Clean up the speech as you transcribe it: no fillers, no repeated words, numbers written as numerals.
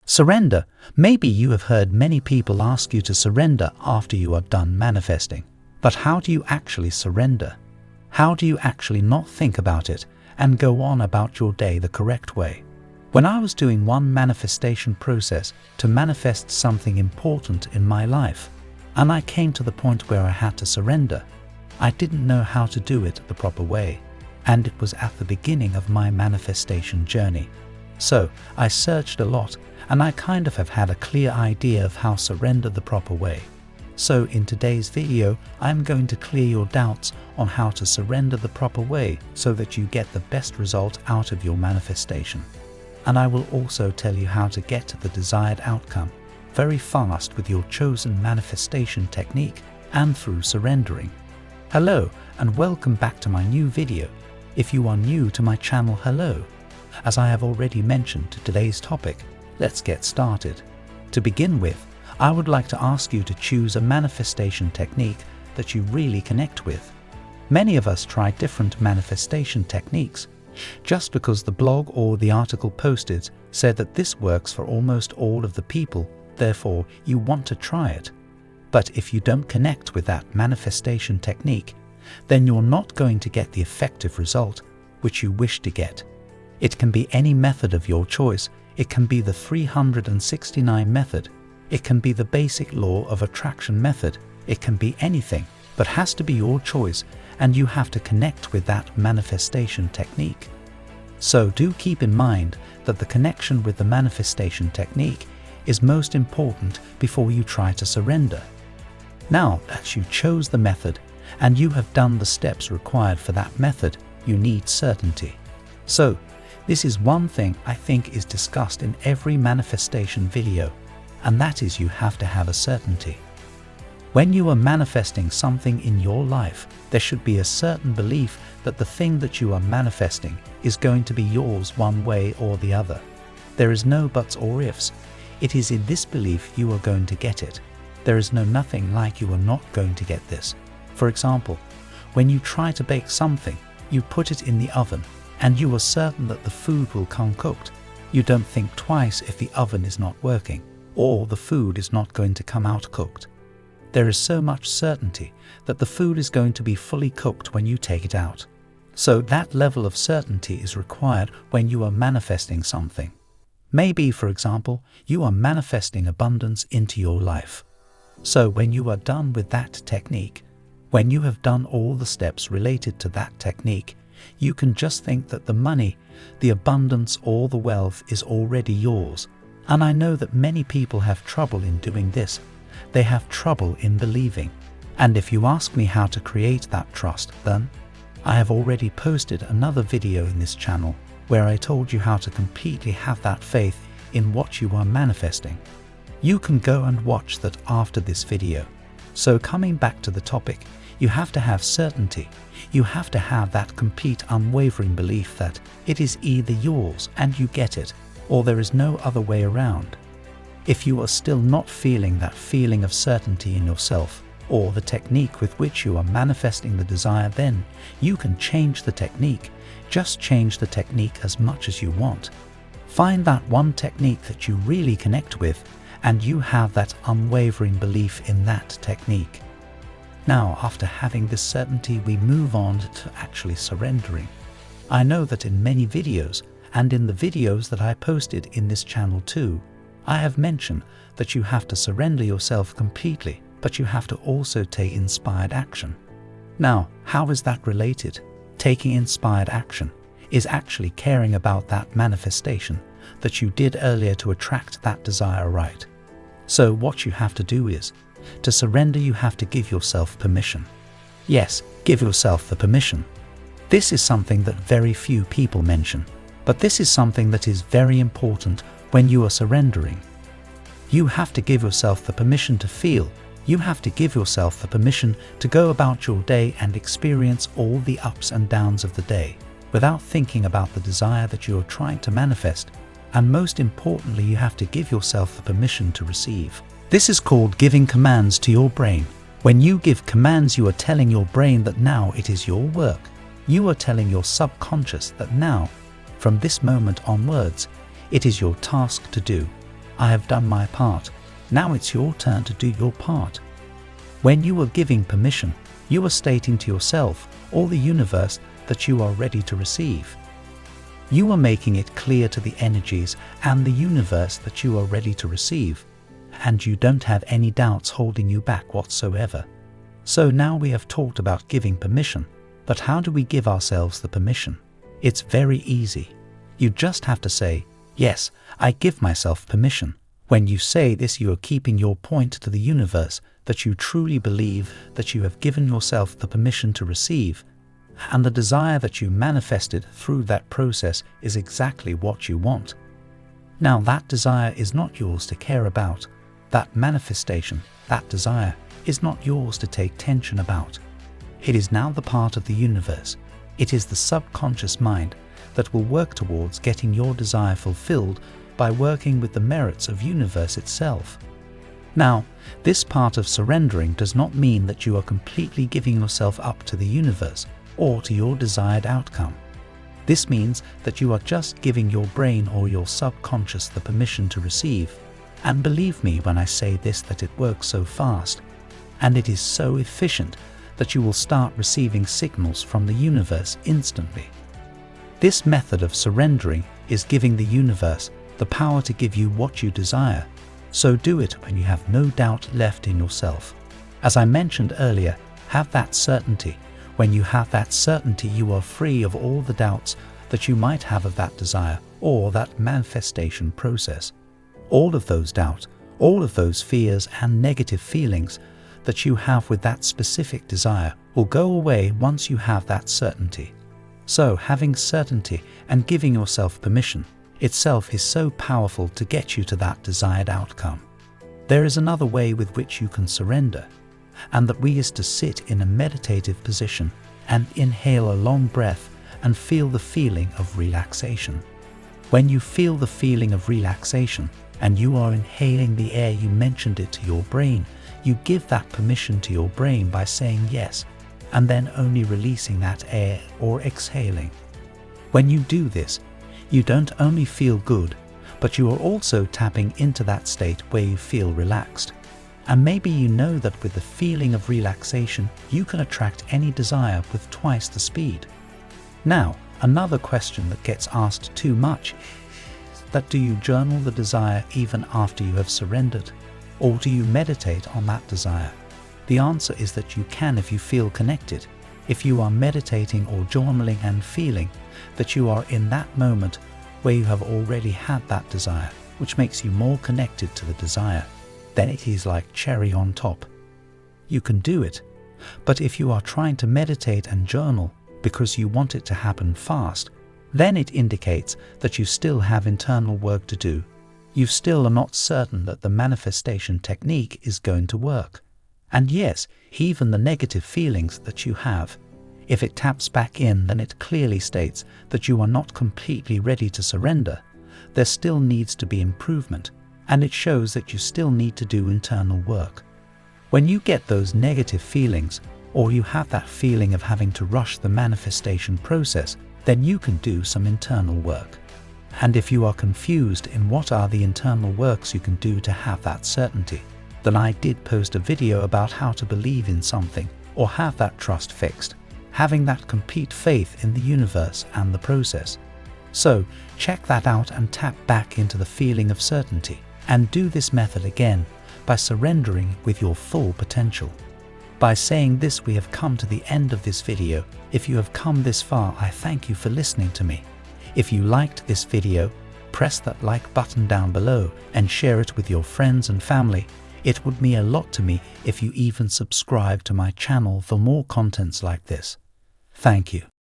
Surrender. Maybe you have heard many people ask you to surrender after you are done manifesting. But how do you actually surrender? How do you actually not think about it and go on about your day the correct way? When I was doing one manifestation process to manifest something important in my life, and I came to the point where I had to surrender, I didn't know how to do it the proper way, and it was at the beginning of my manifestation journey. So I searched a lot, and I kind of have had a clear idea of how to surrender the proper way. So in today's video, I'm going to clear your doubts on how to surrender the proper way so that you get the best result out of your manifestation. And I will also tell you how to get to the desired outcome very fast with your chosen manifestation technique and through surrendering. Hello and welcome back to my new video. If you are new to my channel, hello. As I have already mentioned today's topic, let's get started. To begin with, I would like to ask you to choose a manifestation technique that you really connect with. Many of us try different manifestation techniques. Just because the blog or the article posted said that this works for almost all of the people, therefore you want to try it. But if you don't connect with that manifestation technique, then you're not going to get the effective result which you wish to get. It can be any method of your choice. It can be the 369 method. It can be the basic law of attraction method. It can be anything, but has to be your choice, and you have to connect with that manifestation technique. So do keep in mind that the connection with the manifestation technique is most important before you try to surrender. Now that you chose the method and you have done the steps required for that method, you need certainty. So this is one thing I think is discussed in every manifestation video, and that is you have to have a certainty. When you are manifesting something in your life, there should be a certain belief that the thing that you are manifesting is going to be yours one way or the other. There is no buts or ifs. It is in this belief you are going to get it. There is no nothing like you are not going to get this. For example, when you try to bake something, you put it in the oven, and you are certain that the food will come cooked. You don't think twice if the oven is not working, or the food is not going to come out cooked. There is so much certainty that the food is going to be fully cooked when you take it out. So that level of certainty is required when you are manifesting something. Maybe, for example, you are manifesting abundance into your life. So when you are done with that technique, when you have done all the steps related to that technique, you can just think that the money, the abundance, or the wealth is already yours. And I know that many people have trouble in doing this. They have trouble in believing. And if you ask me how to create that trust, then I have already posted another video in this channel where I told you how to completely have that faith in what you are manifesting. You can go and watch that after this video. So coming back to the topic, you have to have certainty. You have to have that complete unwavering belief that it is either yours and you get it, or there is no other way around. If you are still not feeling that feeling of certainty in yourself, or the technique with which you are manifesting the desire, then you can change the technique. Just change the technique as much as you want. Find that one technique that you really connect with, and you have that unwavering belief in that technique. Now, after having this certainty, we move on to actually surrendering. I know that in many videos, and in the videos that I posted in this channel too, I have mentioned that you have to surrender yourself completely, but you have to also take inspired action. Now, how is that related? Taking inspired action is actually caring about that manifestation that you did earlier to attract that desire, right? So what you have to do is, to surrender you have to give yourself permission. Yes, give yourself the permission. This is something that very few people mention, but this is something that is very important when you are surrendering. You have to give yourself the permission to feel. You have to give yourself the permission to go about your day and experience all the ups and downs of the day without thinking about the desire that you are trying to manifest. And most importantly, you have to give yourself the permission to receive. This is called giving commands to your brain. When you give commands, you are telling your brain that now it is your work. You are telling your subconscious that now, from this moment onwards, it is your task to do. I have done my part. Now it's your turn to do your part. When you are giving permission, you are stating to yourself or the universe that you are ready to receive. You are making it clear to the energies and the universe that you are ready to receive, and you don't have any doubts holding you back whatsoever. So now we have talked about giving permission, but how do we give ourselves the permission? It's very easy. You just have to say, yes, I give myself permission. When you say this, you are keeping your point to the universe that you truly believe that you have given yourself the permission to receive, and the desire that you manifested through that process is exactly what you want. Now that desire is not yours to care about. That manifestation, that desire, is not yours to take tension about. It is now the part of the universe. It is the subconscious mind that will work towards getting your desire fulfilled by working with the merits of universe itself. Now, this part of surrendering does not mean that you are completely giving yourself up to the universe or to your desired outcome. This means that you are just giving your brain or your subconscious the permission to receive. And believe me when I say this, that it works so fast, and it is so efficient that you will start receiving signals from the universe instantly. This method of surrendering is giving the universe the power to give you what you desire. So do it when you have no doubt left in yourself. As I mentioned earlier, have that certainty. When you have that certainty, you are free of all the doubts that you might have of that desire or that manifestation process. All of those doubts, all of those fears and negative feelings that you have with that specific desire will go away once you have that certainty. So having certainty and giving yourself permission itself is so powerful to get you to that desired outcome. There is another way with which you can surrender, and that is to sit in a meditative position and inhale a long breath and feel the feeling of relaxation. When you feel the feeling of relaxation and you are inhaling the air, you mentioned it to your brain, you give that permission to your brain by saying yes, and then only releasing that air or exhaling. When you do this, you don't only feel good, but you are also tapping into that state where you feel relaxed. And maybe you know that with the feeling of relaxation, you can attract any desire with twice the speed. Now, another question that gets asked too much is that do you journal the desire even after you have surrendered? Or do you meditate on that desire? The answer is that you can if you feel connected. If you are meditating or journaling and feeling that you are in that moment where you have already had that desire, which makes you more connected to the desire, then it is like cherry on top. You can do it, but if you are trying to meditate and journal because you want it to happen fast, then it indicates that you still have internal work to do. You still are not certain that the manifestation technique is going to work. And yes, even the negative feelings that you have, if it taps back in, then it clearly states that you are not completely ready to surrender. There still needs to be improvement, and it shows that you still need to do internal work. When you get those negative feelings, or you have that feeling of having to rush the manifestation process, then you can do some internal work. And if you are confused in what are the internal works you can do to have that certainty, then I did post a video about how to believe in something or have that trust fixed, having that complete faith in the universe and the process. So check that out and tap back into the feeling of certainty, and do this method again by surrendering with your full potential. By saying this, we have come to the end of this video. If you have come this far, I thank you for listening to me. If you liked this video, press that like button down below and share it with your friends and family. It would mean a lot to me if you even subscribe to my channel for more contents like this. Thank you.